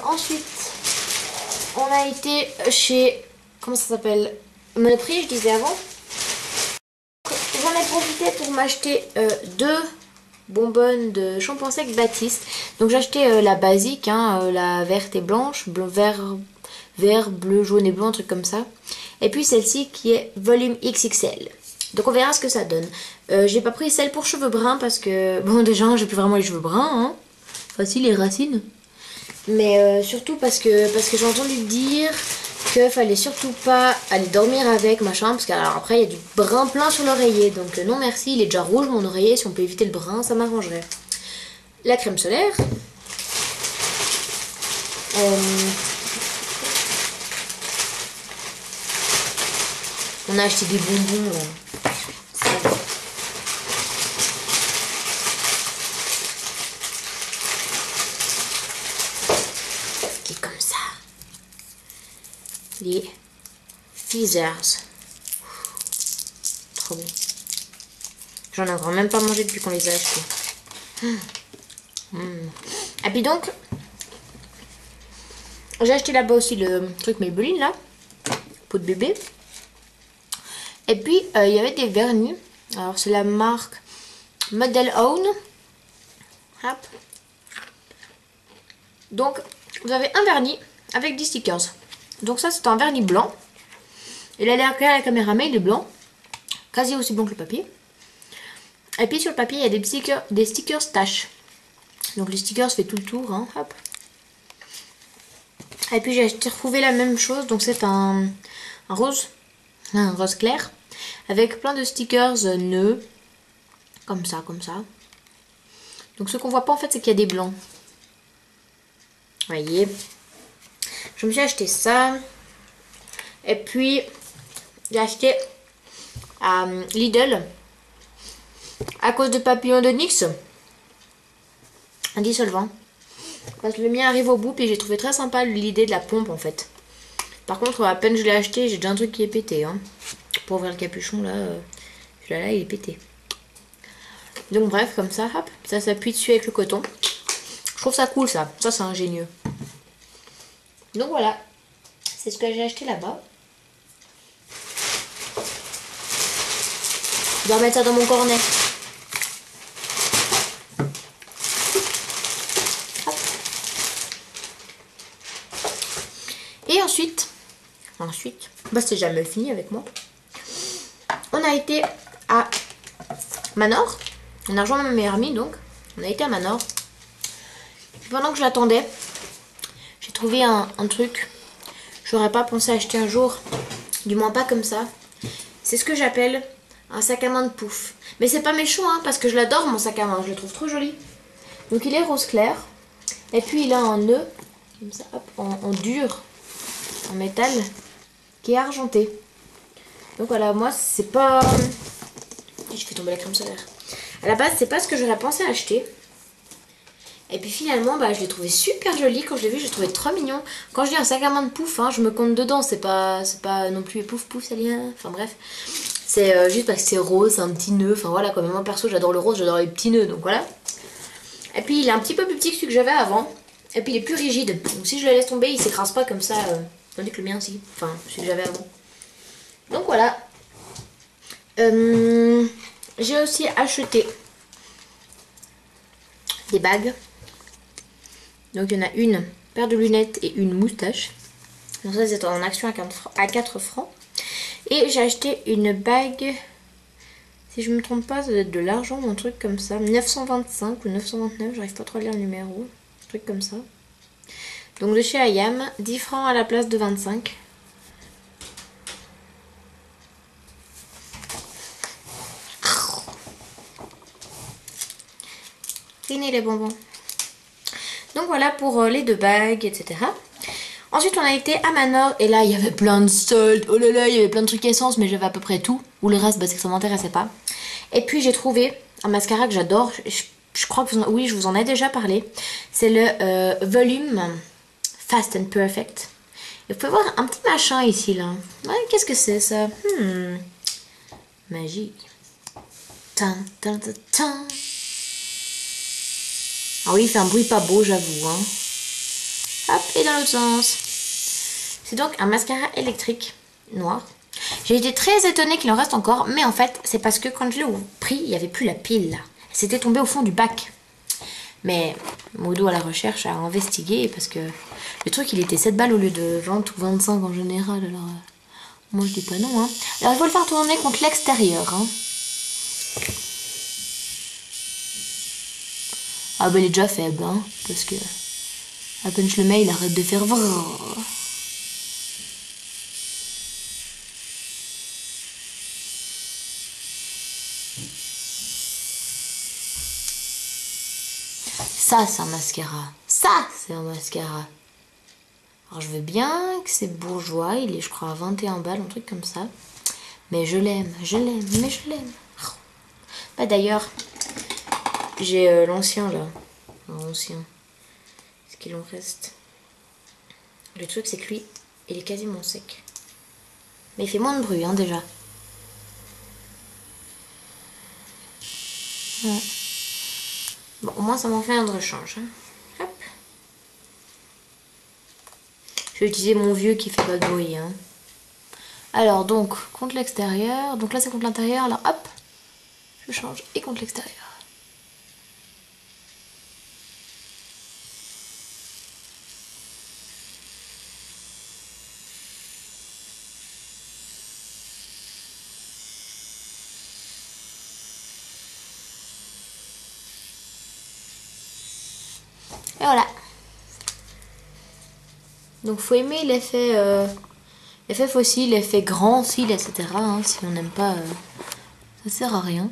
Ensuite, on a été chez... Comment ça s'appelle? Monoprix, je disais avant. J'en ai profité pour m'acheter deux bonbonnes de shampoing sec Baptiste. Donc j'ai acheté la basique, hein, la verte et blanche, vert, bleu, jaune et blanc, un truc comme ça. Et puis celle-ci qui est volume XXL. Donc on verra ce que ça donne. J'ai pas pris celle pour cheveux bruns parce que... Bon déjà j'ai plus vraiment les cheveux bruns, hein. Facile les racines. Mais surtout parce que j'ai entendu dire que fallait surtout pas aller dormir avec machin, parce qu'après il y a du brun plein sur l'oreiller, donc non merci, il est déjà rouge mon oreiller, si on peut éviter le brun ça m'arrangerait. La crème solaire, on a acheté des bonbons là. Qui est comme ça. Les Fizzers. Trop bon. J'en ai encore même pas mangé depuis qu'on les a achetés. Et puis donc, j'ai acheté là-bas aussi le truc Maybelline là, peau de bébé. Et puis il y avait des vernis. Alors c'est la marque Model Own. Hop. Donc vous avez un vernis avec 10 stickers. Donc ça c'est un vernis blanc. Il a l'air clair à la caméra mais il est blanc. Quasi aussi blanc que le papier. Et puis sur le papier il y a des stickers tâches. Donc les stickers fait tout le tour. Hein. Hop. Et puis j'ai retrouvé la même chose. Donc c'est un rose clair. Avec plein de stickers nœuds. Comme ça, comme ça. Donc ce qu'on voit pas en fait c'est qu'il y a des blancs. Voyez. Je me suis acheté ça. Et puis j'ai acheté à Lidl à cause de papillon de NYX un dissolvant. Parce que le mien arrive au bout et j'ai trouvé très sympa l'idée de la pompe en fait. Par contre à peine je l'ai acheté j'ai déjà un truc qui est pété. Hein. Pour ouvrir le capuchon là, celui-là il est pété. Donc bref comme ça, hop, ça s'appuie dessus avec le coton. Je trouve ça cool ça, ça c'est ingénieux. Donc voilà, c'est ce que j'ai acheté là-bas. Je dois mettre ça dans mon cornet. Hop. Et ensuite, bah c'est jamais fini avec moi. On a été à Manor. On a rejoint ma meilleure amie donc. On a été à Manor. Pendant que je l'attendais, j'ai trouvé un truc. J'aurais pas pensé acheter un jour. Du moins pas comme ça. C'est ce que j'appelle un sac à main de pouf. Mais c'est pas méchant hein, parce que je l'adore mon sac à main. Je le trouve trop joli. Donc il est rose clair. Et puis il a un nœud. Comme ça, hop, en dur. En métal. Qui est argenté. Donc voilà, moi c'est pas... Je fais tomber la crème solaire. À la base c'est pas ce que j'aurais pensé acheter. Et puis finalement bah, je l'ai trouvé super joli. Quand je l'ai vu je l'ai trouvé trop mignon. Quand je dis un sac à main de pouf hein, je me compte dedans. C'est pas non plus pouf pouf ça vient. Enfin bref. C'est juste parce que c'est rose, c'est un petit nœud. Enfin voilà quoi. Mais moi perso j'adore le rose, j'adore les petits nœuds. Donc voilà. Et puis il est un petit peu plus petit que celui que j'avais avant. Et puis il est plus rigide. Donc si je le laisse tomber il s'écrase pas comme ça. Tandis que le mien aussi. Enfin celui que j'avais avant. Donc voilà. J'ai aussi acheté des bagues. Donc il y en a une paire de lunettes et une moustache. Donc ça c'est en action à 4 francs. Et j'ai acheté une bague, si je me trompe pas, ça doit être de l'argent ou un truc comme ça. 925 ou 929, j'arrive pas trop à lire le numéro. Un truc comme ça. Donc de chez Ayam, 10 francs à la place de 25. Fini les bonbons. Donc voilà pour les deux bagues, etc. Ensuite on a été à Manor et là il y avait plein de soldes. Oh là là, il y avait plein de trucs essence mais j'avais à peu près tout. Ou le reste, bah, c'est que ça m'intéressait pas. Et puis j'ai trouvé un mascara que j'adore. Je crois que oui, je vous en ai déjà parlé. C'est le Volume Fast and Perfect. Et vous pouvez voir un petit machin ici là. Ouais, qu'est-ce que c'est ça? Magique. Tin, tin, tin, tin. Ah oui, il fait un bruit pas beau, j'avoue. Hein. Hop, et dans l'autre sens. C'est donc un mascara électrique noir. J'ai été très étonnée qu'il en reste encore, mais en fait, c'est parce que quand je l'ai pris, il n'y avait plus la pile. C'était tombé au fond du bac. Mais Modo à la recherche a investigué parce que le truc, il était 7 balles au lieu de 20 ou 25 en général. Alors, moi, je dis pas non. Hein. Alors, il faut le faire tourner contre l'extérieur. Hein. Ah, ben, il est déjà faible, hein, parce que à peine je le mets, il arrête de faire vrrr. Ça, c'est un mascara. Ça, c'est un mascara. Alors, je veux bien que c'est bourgeois. Il est, je crois, à 21 balles, un truc comme ça. Mais je l'aime, mais je l'aime. Bah, d'ailleurs, j'ai l'ancien, là. L'ancien. Est-ce qu'il en reste? Le truc, c'est que lui, il est quasiment sec. Mais il fait moins de bruit, hein, déjà. Ouais. Bon, au moins, ça m'en fait un de rechange. Hein. Hop. Je vais utiliser mon vieux qui fait pas de bruit. Hein. Alors, donc, contre l'extérieur. Donc là, c'est contre l'intérieur. Alors, hop. Je change. Et contre l'extérieur. Et voilà. Donc faut aimer l'effet fossile, l'effet grand cils, etc. Hein, si on n'aime pas, ça sert à rien.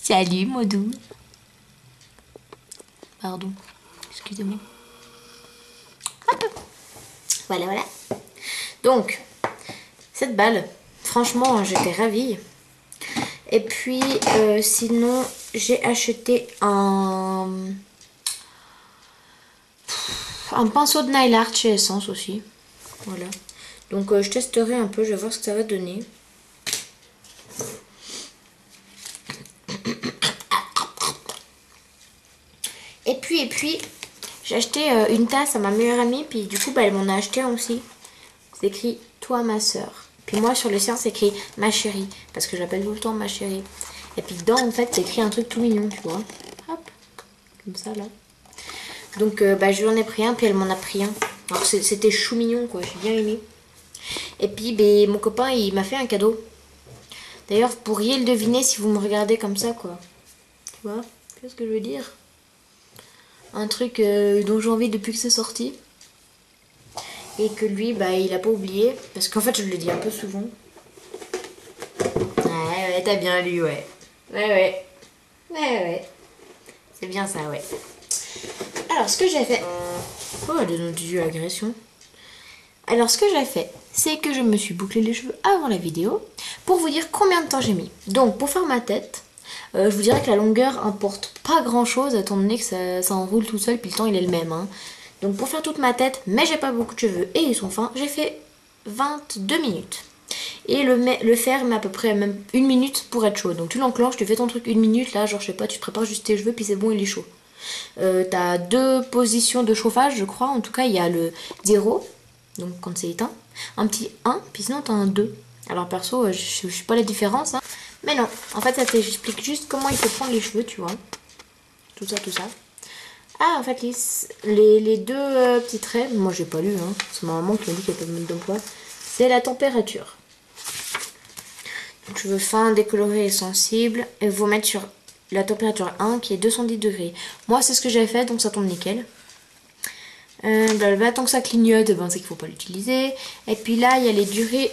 Salut Modou. Pardon, excusez-moi. Voilà, voilà. Donc, cette balle, franchement, j'étais ravie. Et puis, sinon, j'ai acheté un pinceau de nail art chez Essence aussi. Voilà. Donc je testerai un peu, je vais voir ce que ça va donner. Et puis j'ai acheté une tasse à ma meilleure amie. Puis du coup, bah, elle m'en a acheté aussi. C'est écrit toi ma soeur. Puis moi sur le sien c'est écrit ma chérie. Parce que j'appelle tout le temps ma chérie. Et puis dedans en fait c'est écrit un truc tout mignon, tu vois. Hop, comme ça là. Donc bah, je lui en ai pris un, puis elle m'en a pris un. Alors c'était chou mignon quoi, j'ai bien aimé. Et puis bah, mon copain il m'a fait un cadeau. D'ailleurs vous pourriez le deviner si vous me regardez comme ça quoi. Tu vois, qu'est-ce que je veux dire? Un truc dont j'ai envie depuis que c'est sorti. Et que lui bah il a pas oublié. Parce qu'en fait je le dis un peu souvent. Ouais t'as bien lu ouais. Ouais. C'est bien ça ouais. Alors, ce que j'ai fait... Oh, de Dieu, agression. Alors, ce que j'ai fait, c'est que je me suis bouclé les cheveux avant la vidéo pour vous dire combien de temps j'ai mis. Donc, pour faire ma tête, je vous dirais que la longueur importe pas grand-chose, étant donné que ça enroule tout seul, puis le temps, il est le même. Hein. Donc, pour faire toute ma tête, mais j'ai pas beaucoup de cheveux et ils sont fins, j'ai fait 22 minutes. Et le faire met à peu près même 1 minute pour être chaud. Donc, tu l'enclenches, tu fais ton truc 1 minute, là, genre, je sais pas, tu te prépares juste tes cheveux, puis c'est bon, il est chaud. T'as 2 positions de chauffage, je crois. En tout cas, il y a le 0, donc quand c'est éteint, un petit 1, puis sinon t'as un 2. Alors perso, je sais pas la différence, hein. Mais non, en fait, ça t'explique juste comment il faut prendre les cheveux, tu vois. Tout ça. Ah, en fait, les 2 petits traits, moi j'ai pas lu, hein. C'est ma maman qui m'a dit qu'elle peut me mettre d'emploi. C'est la température. Donc, cheveux fins, décolorés et sensibles. Et vous mettre sur la température 1 qui est 210 degrés. Moi c'est ce que j'ai fait donc ça tombe nickel. Tant que ça clignote, ben, c'est qu'il faut pas l'utiliser. Et puis là il y a les durées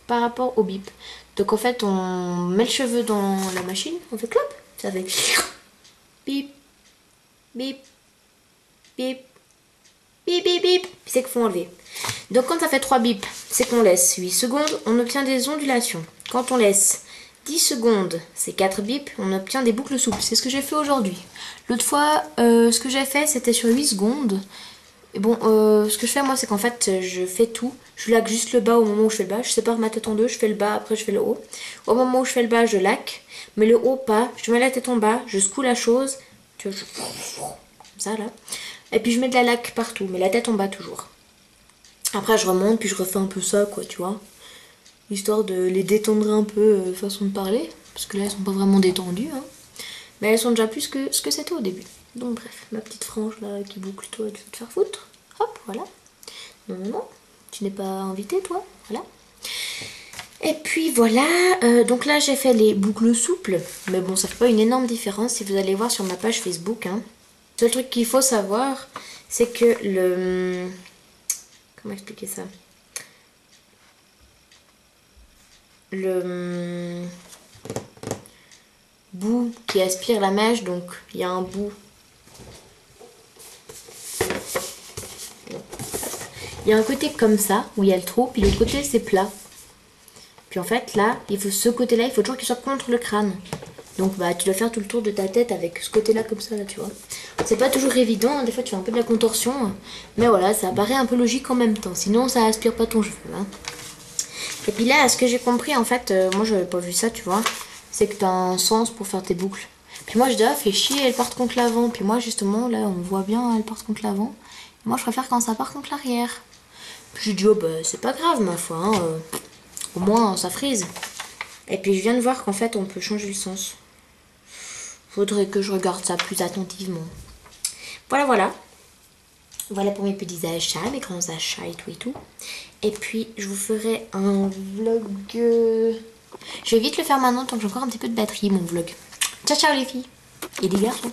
par rapport au bip. Donc en fait on met le cheveu dans la machine, on fait clop, ça fait bip, bip, bip, bip, bip, bip, c'est qu'il faut enlever. Donc quand ça fait 3 bips, c'est qu'on laisse 8 secondes, on obtient des ondulations. Quand on laisse 10 secondes, c'est 4 bips, on obtient des boucles souples. C'est ce que j'ai fait aujourd'hui. L'autre fois, ce que j'ai fait, c'était sur 8 secondes. Et bon, ce que je fais, moi, c'est qu'en fait, je fais tout. Je laque juste le bas au moment où je fais le bas. Je sépare ma tête en deux, je fais le bas, après je fais le haut. Au moment où je fais le bas, je laque. Mais le haut, pas. Je mets la tête en bas, je secoue la chose. Tu vois, comme ça, là. Et puis je mets de la laque partout, mais la tête en bas toujours. Après je remonte, puis je refais un peu ça, quoi, tu vois. Histoire de les détendre un peu, façon de parler. Parce que là, elles sont pas vraiment détendues, hein. Mais elles sont déjà plus que ce que c'était au début. Donc bref, ma petite frange là qui boucle, toi, tu vas te faire foutre. Hop, voilà. Non, non, non, tu n'es pas invité, toi. Voilà. Et puis voilà, donc là j'ai fait les boucles souples. Mais bon, ça fait pas une énorme différence si vous allez voir sur ma page Facebook, hein. Le seul truc qu'il faut savoir, c'est que le... Comment expliquer ça? Le bout qui aspire la mèche, donc il y a un bout. Il y a un côté comme ça, où il y a le trou, puis l'autre côté c'est plat. Puis en fait là, il faut ce côté-là, il faut toujours qu'il soit contre le crâne. Donc bah tu dois faire tout le tour de ta tête avec ce côté-là comme ça, là, tu vois. C'est pas toujours évident, hein, des fois tu fais un peu de la contorsion. Mais voilà, ça paraît un peu logique en même temps. Sinon ça aspire pas ton cheveu, hein. Et puis là, ce que j'ai compris, en fait, moi j'avais pas vu ça, tu vois. C'est que t'as un sens pour faire tes boucles. Puis moi je dis, ah, fais chier, elles partent contre l'avant. Puis moi justement, là on voit bien, elles partent contre l'avant. Moi je préfère quand ça part contre l'arrière. Puis j'ai dit, oh bah c'est pas grave ma foi, hein, au moins ça frise. Et puis je viens de voir qu'en fait on peut changer le sens. Faudrait que je regarde ça plus attentivement. Voilà, voilà. Voilà pour mes petits achats, mes grands achats et tout et tout. Et puis je vous ferai un vlog. Je vais vite le faire maintenant tant que j'ai encore un petit peu de batterie, mon vlog. Ciao ciao les filles et les garçons.